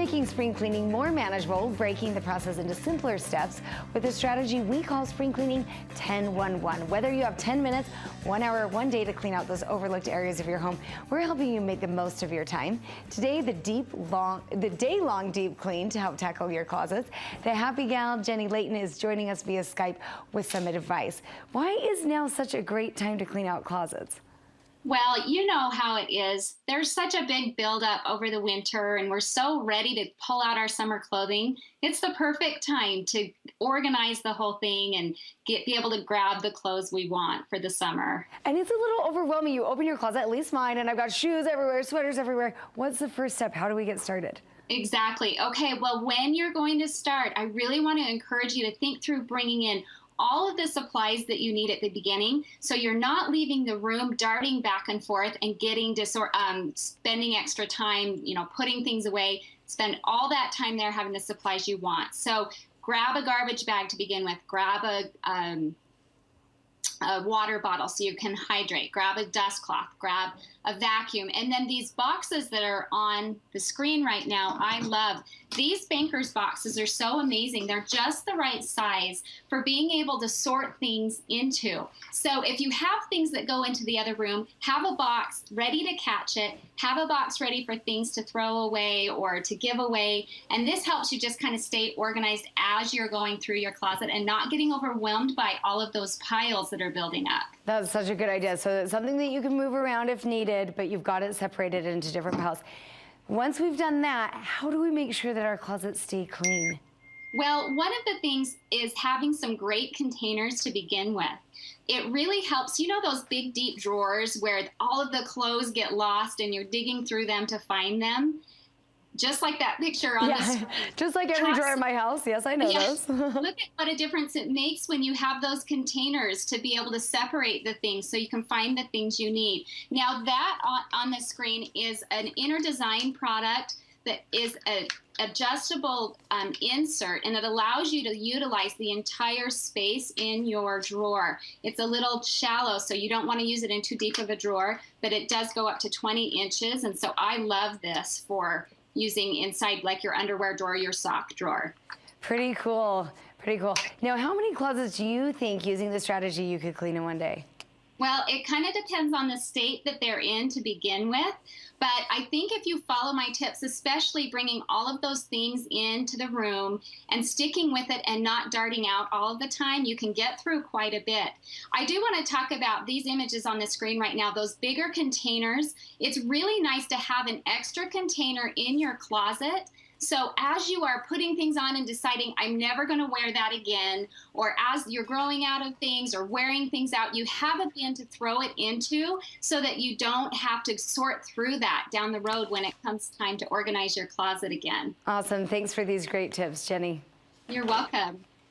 making spring cleaning more manageable, breaking the process into simpler steps with a strategy we call Spring Cleaning 10-1-1. Whether you have 10 minutes, 1 hour, 1 day to clean out those overlooked areas of your home, we're helping you make the most of your time. Today, the day-long deep clean to help tackle your closets. The happy gal, Jenny Layton, is joining us via Skype with some advice. Why is now such a great time to clean out closets? Well, you know how it is. There's such a big buildup over the winter, and we're so ready to pull out our summer clothing. It's the perfect time to organize the whole thing and be able to grab the clothes we want for the summer. And it's a little overwhelming. You open your closet, at least mine, and I've got shoes everywhere, sweaters everywhere. What's the first step? How do we get started? Exactly. Okay, well, when you're going to start, I really want to encourage you to think through bringing in all of the supplies that you need at the beginning, so you're not leaving the room darting back and forth and getting spending extra time, putting things away. Spend all that time there having the supplies you want. So grab a garbage bag to begin with. Grab a water bottle so you can hydrate. Grab a dust cloth. Grab a vacuum. And then these boxes that are on the screen right now, I love. These Banker's boxes are so amazing. They're just the right size for being able to sort things into. So if you have things that go into the other room, have a box ready to catch it. Have a box ready for things to throw away or to give away. And this helps you just kind of stay organized as you're going through your closet and not getting overwhelmed by all of those piles that are building up. That's such a good idea. So it's something that you can move around if needed, but you've got it separated into different piles. Once we've done that, how do we make sure that our closets stay clean? Well, one of the things is having some great containers to begin with. It really helps, those big deep drawers where all of the clothes get lost and you're digging through them to find them. Just like that picture on the screen. Just like every drawer in my house. Yes, I know those. Look at what a difference it makes when you have those containers to be able to separate the things so you can find the things you need. Now that on the screen is an inner design product that is an adjustable insert, and it allows you to utilize the entire space in your drawer. It's a little shallow, so you don't want to use it in too deep of a drawer, but it does go up to 20 inches, and so I love this for using inside like your underwear drawer, your sock drawer. Pretty cool, pretty cool. Now, how many closets do you think using this strategy you could clean in one day? Well, it kind of depends on the state that they're in to begin with. But I think if you follow my tips, especially bringing all of those things into the room and sticking with it and not darting out all of the time, you can get through quite a bit. I do want to talk about these images on the screen right now, those bigger containers. It's really nice to have an extra container in your closet. So as you are putting things on and deciding, I'm never going to wear that again, or as you're growing out of things or wearing things out, you have a bin to throw it into so that you don't have to sort through that down the road when it comes time to organize your closet again. Awesome. Thanks for these great tips, Jenny. You're welcome.